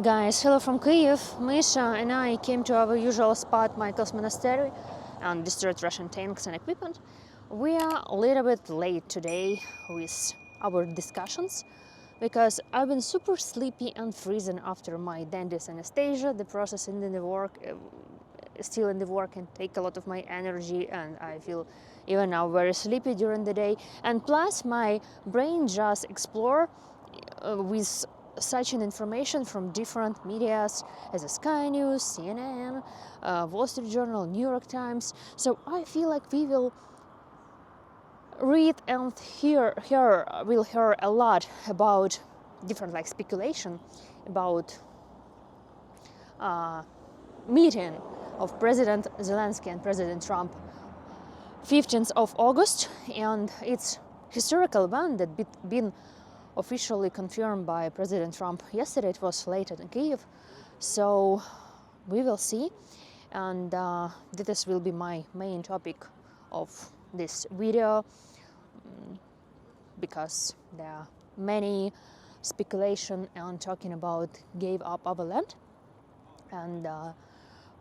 Guys, hello from Kyiv. Misha and I came to our usual spot, Michael's Monastery, and destroyed Russian tanks and equipment. We are a little bit late today with our discussions because I've been super sleepy and freezing after my dentist anesthesia. The process in the work, still in the work, and take a lot of my energy, and I feel even now very sleepy during the day. And plus, my brain just explore with such an information from different medias as a Sky News, CNN, Wall Street Journal, New York Times. So I feel like we will read and hear a lot about different speculation about meeting of President Zelensky and President Trump 15th of August, and it's historical event that been officially confirmed by President Trump yesterday. It was late in Kyiv, so we will see, and this will be my main topic of this video because there are many speculation and talking about gave up our land, and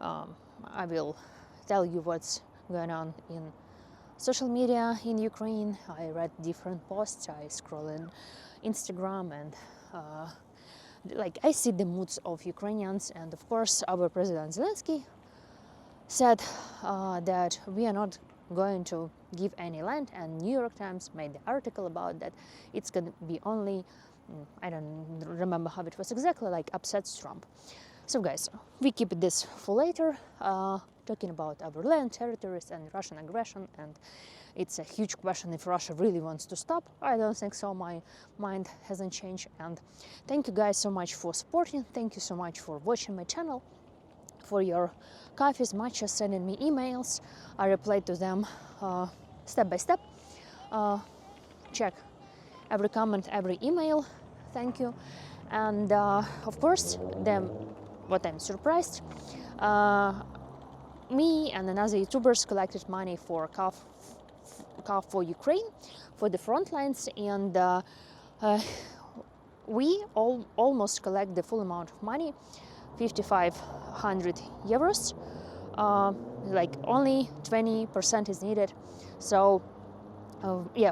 I will tell you what's going on in social media in Ukraine. I read different posts, I scroll in Instagram, and I see the moods of Ukrainians. And of course, our President Zelensky said that we are not going to give any land, and New York Times made the article about that. It's going to be only, I don't remember how it was exactly, upsets Trump. So guys, we keep this for later, talking about our land, territories, and Russian aggression. And it's a huge question if Russia really wants to stop. I don't think so. My mind hasn't changed. And thank you guys so much for supporting. Thank you so much for watching my channel, for your coffees, matches, sending me emails. I reply to them step by step. Check every comment, every email. Thank you. And of course, what I'm surprised, me and another YouTubers collected money for car for Ukraine, for the front lines, and we almost collect the full amount of money, 5,500 euros. Only 20% is needed, so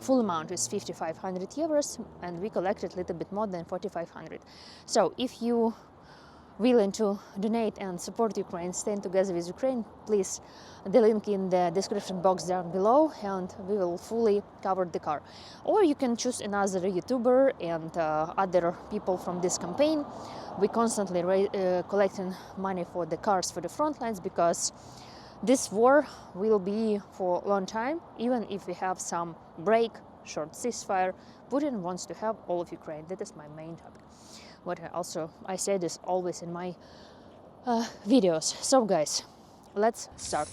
full amount is 5,500 euros, and we collected a little bit more than 4,500. So if you willing to donate and support Ukraine, stand together with Ukraine, please, the link in the description box down below, and we will fully cover the car. Or you can choose another YouTuber and other people from this campaign. We constantly collecting money for the cars for the front lines, because this war will be for a long time. Even if we have some break, short ceasefire, Putin wants to have all of Ukraine. That is my main topic. What I say this always in my videos. So guys, let's start.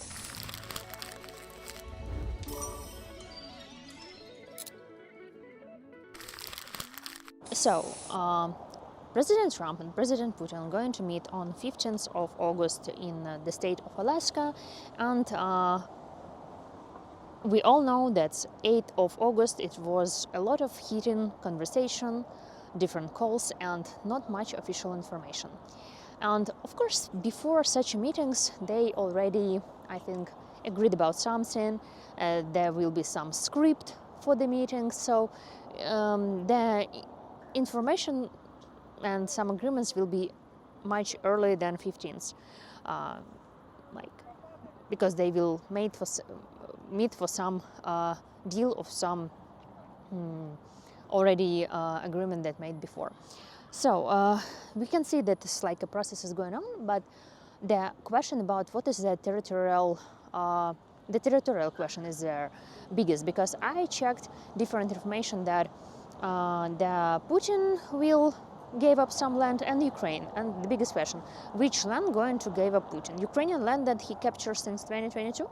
So President Trump and President Putin are going to meet on 15th of August in the state of Alaska, and we all know that 8th of August it was a lot of heated conversation, different calls, and not much official information. And of course, before such meetings, they already, I think, agreed about something. There will be some script for the meeting, so the information and some agreements will be much earlier than 15th, because they will meet for some deal of some already agreement that made before. So we can see that it's a process is going on, but the question about what is the territorial question is the biggest, because I checked different information that the Putin will gave up some land and Ukraine, and the biggest question, which land going to give up Putin? Ukrainian land that he captured since 2022?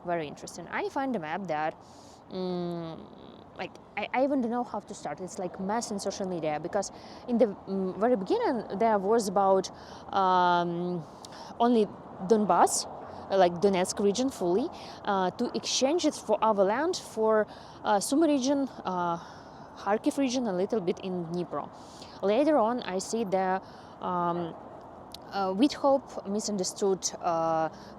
Very interesting. I find a map that I even don't know how to start. It's mess in social media, because in the very beginning there was about only Donbass, Donetsk region fully, to exchange it for our land for Sumy region, Kharkiv region, a little bit in Dnipro. Later on, I see the Without misunderstood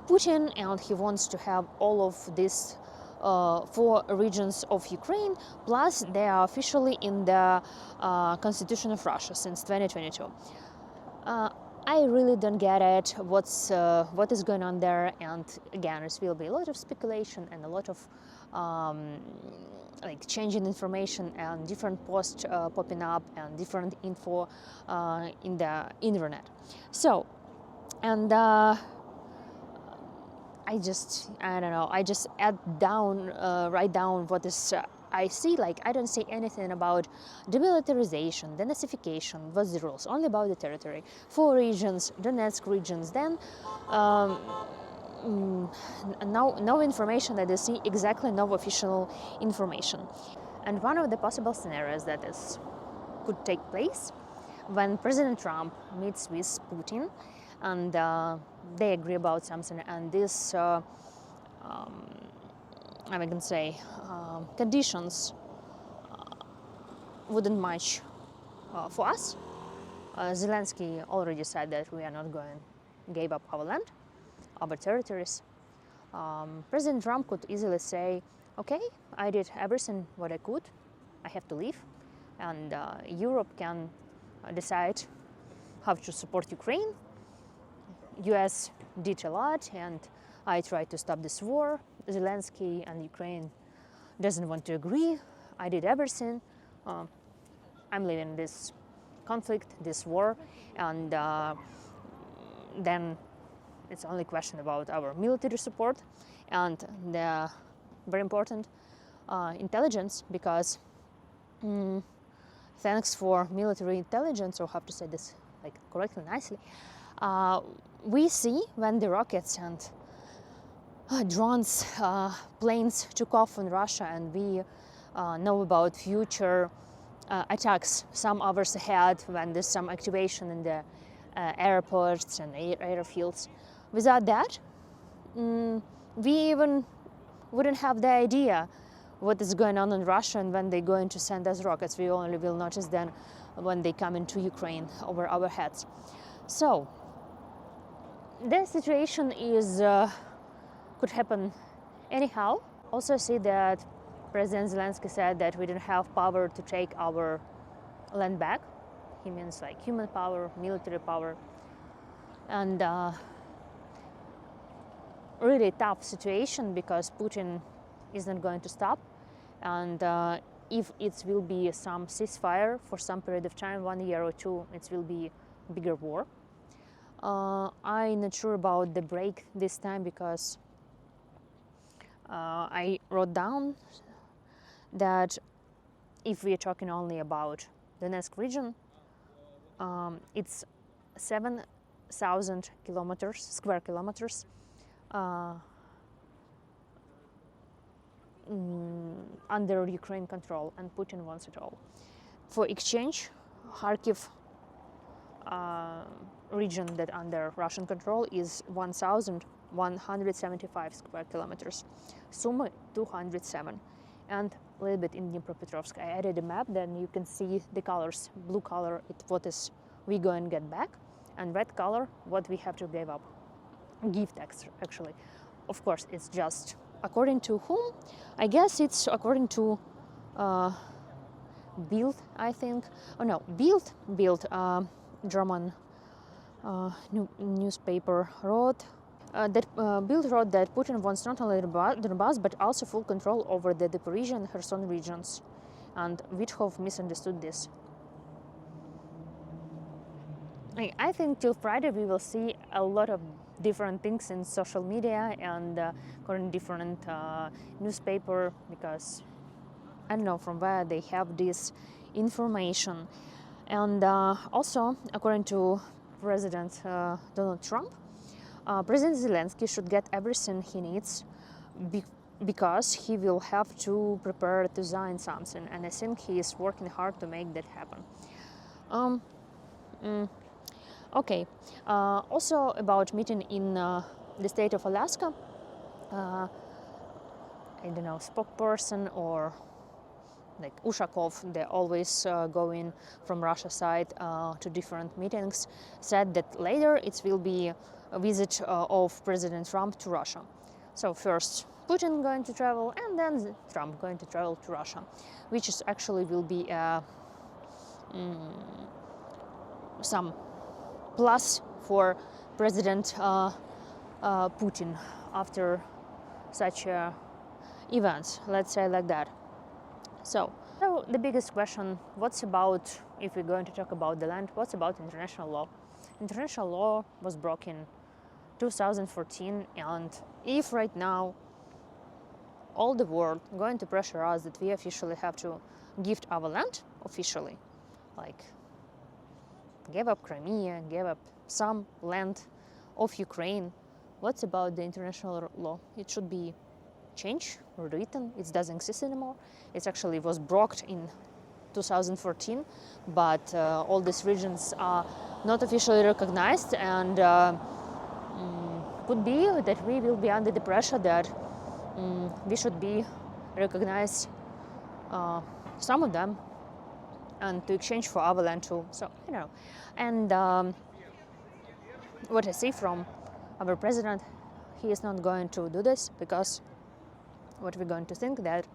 Putin, and he wants to have all of these 4 regions of Ukraine, plus they are officially in the Constitution of Russia since 2022. I really don't get it, what is going on there, and again, it will be a lot of speculation and a lot of like changing information and different posts popping up and different info in the internet. So, and I don't know, I just write down what is I see. Like, I don't see anything about demilitarization, denazification, what's the rules, only about the territory. 4 regions, Donetsk regions, then no information that I see, exactly no official information. And one of the possible scenarios that could take place when President Trump meets with Putin and they agree about something, and this I can say conditions wouldn't match for us. Zelensky already said that we are not going to give up our land, our territories. President Trump could easily say, okay, I did everything what I could, I have to leave, and Europe can decide how to support Ukraine. US did a lot, and I tried to stop this war. Zelensky and Ukraine doesn't want to agree. I did everything. I'm leaving this conflict, this war, and then it's only a question about our military support and the very important intelligence, because thanks for military intelligence, or how to say this like correctly, nicely, we see when the rockets and drones, planes took off in Russia, and we know about future attacks some hours ahead when there's some activation in the airports and airfields. Without that, we even wouldn't have the idea what is going on in Russia and when they're going to send us rockets. We only will notice then when they come into Ukraine over our heads. So the situation is could happen anyhow. Also see that President Zelensky said that we don't have power to take our land back. He means like human power, military power, and really tough situation, because Putin is not going to stop, and if it will be some ceasefire for some period of time, 1 year or 2, it will be a bigger war. I'm not sure about the break this time, because I wrote down that if we are talking only about the Donetsk region, it's 7,000 square kilometers under Ukraine control, and Putin wants it all. For exchange, Kharkiv region that under Russian control is 1,175 square kilometers. Sumy 207, and a little bit in Dnipropetrovsk. I added a map, then you can see the colors. Blue color, what is we going to get back, and red color, what we have to give up. Gift actually. Of course, it's just according to whom? I guess it's according to Bild, I think. Oh no, Bild, German newspaper wrote that Bild wrote that Putin wants not only Donbass but also full control over the Zaporizhia and Kherson regions, and Without misunderstood this. I think till Friday we will see a lot of different things in social media and according to different newspaper, because I don't know from where they have this information. And also, according to President Donald Trump, President Zelensky should get everything he needs because he will have to prepare to sign something, and I think he is working hard to make that happen. Okay, also about meeting in the state of Alaska, I don't know, spokesperson or like Ushakov, they're always going from Russia side to different meetings, said that later it will be a visit of President Trump to Russia. So first Putin going to travel, and then Trump going to travel to Russia, which is actually will be some plus for President Putin after such events, let's say like that. So the biggest question, what's about, if we're going to talk about the land, what's about international law? International law was broken 2014, and if right now all the world going to pressure us that we officially have to gift our land officially, like give up Crimea, give up some land of Ukraine, what's about the international law? It should be changed, rewritten. It doesn't exist anymore. It actually was broken in 2014, but all these regions are not officially recognized, and could be that we will be under the pressure that we should be recognized some of them and to exchange for our land too. So I don't know. And what I see from our president, he is not going to do this, because what we're going to think that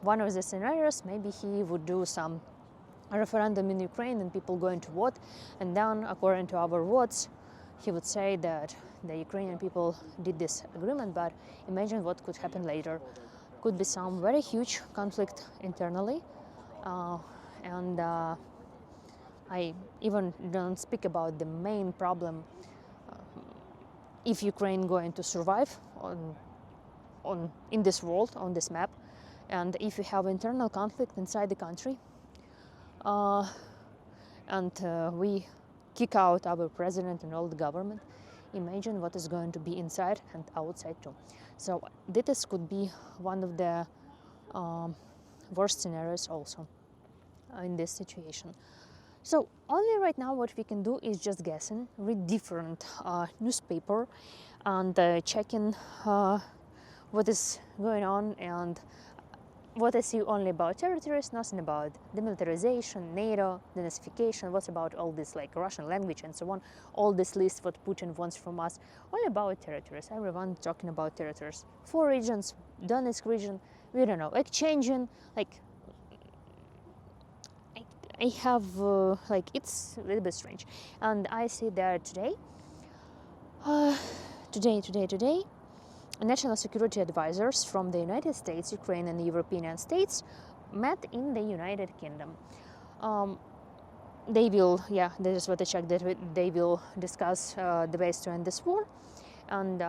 one of the scenarios, maybe he would do some referendum in Ukraine and people going to vote, and then according to our votes he would say that the Ukrainian people did this agreement. But imagine what could happen later. Could be some very huge conflict internally, and I even don't speak about the main problem, if Ukraine going to survive in this world, on this map, and if we have internal conflict inside the country, and we kick out our president and all the government, imagine what is going to be inside and outside too. So this could be one of the worst scenarios also in this situation. So only right now what we can do is just guessing, read different newspaper and checking what is going on, and what I see only about territories, nothing about demilitarization, NATO, denazification, what's about all this like Russian language and so on, all this list what Putin wants from us, only about territories. Everyone talking about territories. 4 regions, Donetsk region, we don't know, exchanging, like I have, like it's a little bit strange. And I see that today, national security advisors from the United States, Ukraine and the European states met in the United Kingdom. They will, yeah, this is what I checked, that they will discuss the ways to end this war, and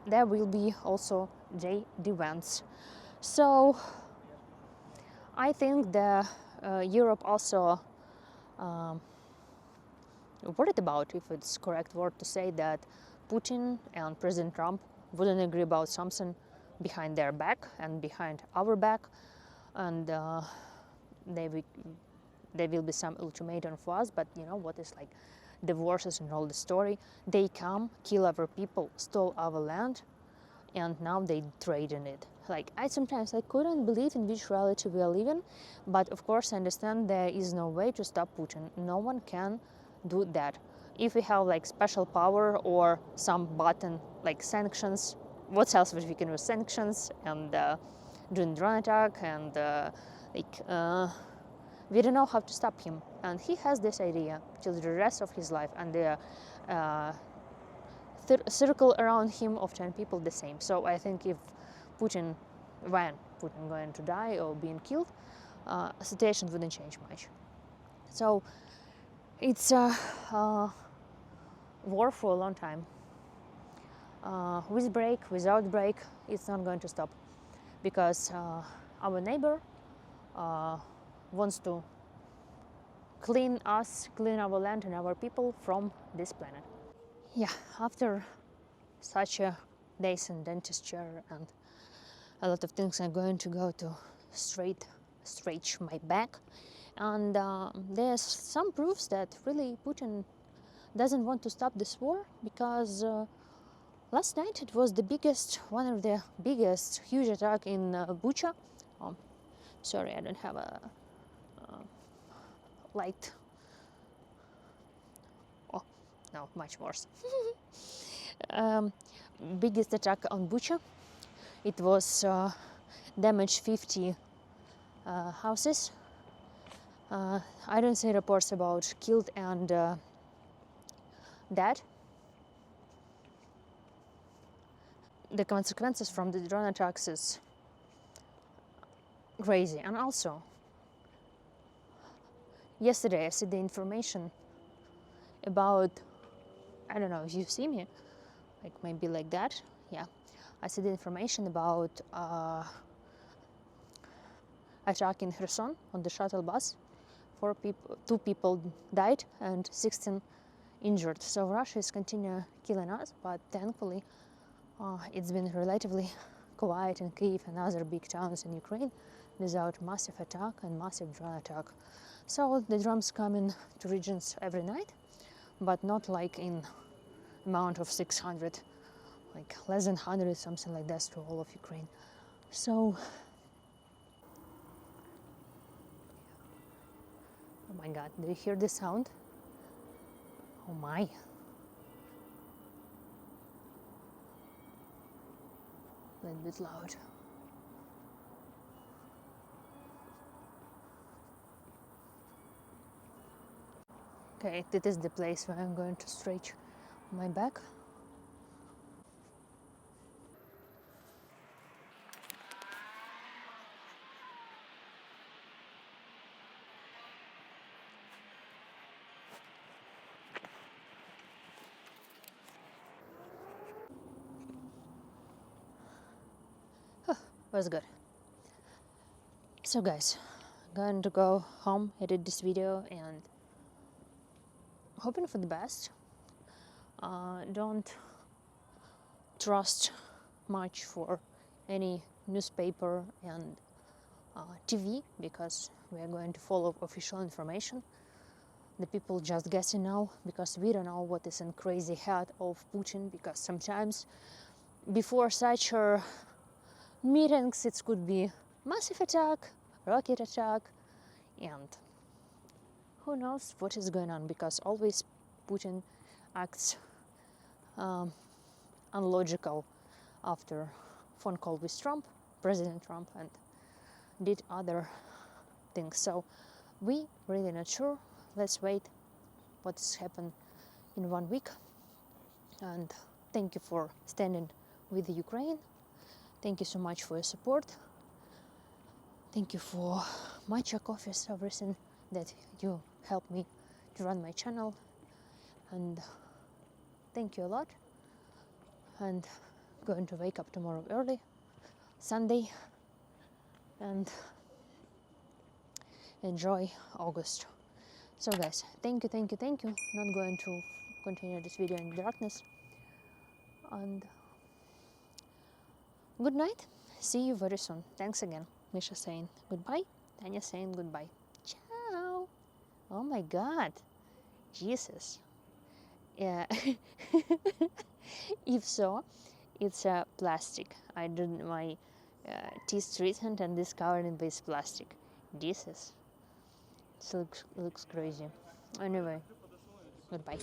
there will be also the events. So I think the Europe also worried about, if it's correct word to say, that Putin and President Trump wouldn't agree about something behind their back and behind our back, and there will be some ultimatum for us. But you know what is like the verses and all the story? They come, kill our people, stole our land, and now they trade in it. Like I couldn't believe in which reality we are living, but of course I understand there is no way to stop Putin. No one can do that. If we have like special power or some button like sanctions, what else would we can do? Sanctions and doing drone attack, and we don't know how to stop him. And he has this idea till the rest of his life, and the circle around him of 10 people the same. So I think if when Putin going to die or being killed, situation wouldn't change much. So it's a war for a long time. With break, without break, it's not going to stop, because our neighbor wants to clean us, clean our land and our people from this planet. Yeah, after such a days in dentist chair and a lot of things, I'm going to go to stretch my back, and there's some proofs that really Putin doesn't want to stop this war, because last night it was one of the biggest huge attack in Bucha, Sorry, I don't have a light. Oh, no, much worse. Biggest attack on Bucha. It was damaged 50 houses. I don't see reports about killed and dead. The consequences from the drone attacks is crazy. And also, yesterday I see the information about, I don't know if you see me, like maybe like that, yeah. I see the information about attack in Kherson on the shuttle bus. 2 people died and 16 injured. So Russia is continuing killing us, but thankfully it's been relatively quiet in Kyiv and other big towns in Ukraine without massive attack and massive drone attack. So the drones come in to regions every night, but not like in amount of 600, like less than 100, something like that, to all of Ukraine. So, oh my God, do you hear the sound? Oh my. A little bit loud. Okay, this is the place where I'm going to stretch my back. Was good. So guys, I'm going to go home, edit this video, and hoping for the best. Don't trust much for any newspaper and TV, because we are going to follow official information. The people just guessing now, because we don't know what is in crazy head of Putin, because sometimes before such meetings it could be massive attack, rocket attack, and who knows what is going on, because always Putin acts unlogical after phone call with Trump, President Trump, and did other things. So we really not sure. Let's wait what's happened in 1 week. And thank you for standing with the Ukraine. Thank you so much for your support. Thank you for matcha coffees, everything that you helped me to run my channel. And thank you a lot. And going to wake up tomorrow early, Sunday, and enjoy August. So guys, thank you. Not going to continue this video in darkness. And good night. See you very soon. Thanks again. Misha saying goodbye. Tanya saying goodbye. Ciao. Oh my God. Jesus. Yeah. If so, it's a plastic. I did my teeth treatment and this covered in this plastic. Jesus. It looks crazy. Anyway, goodbye.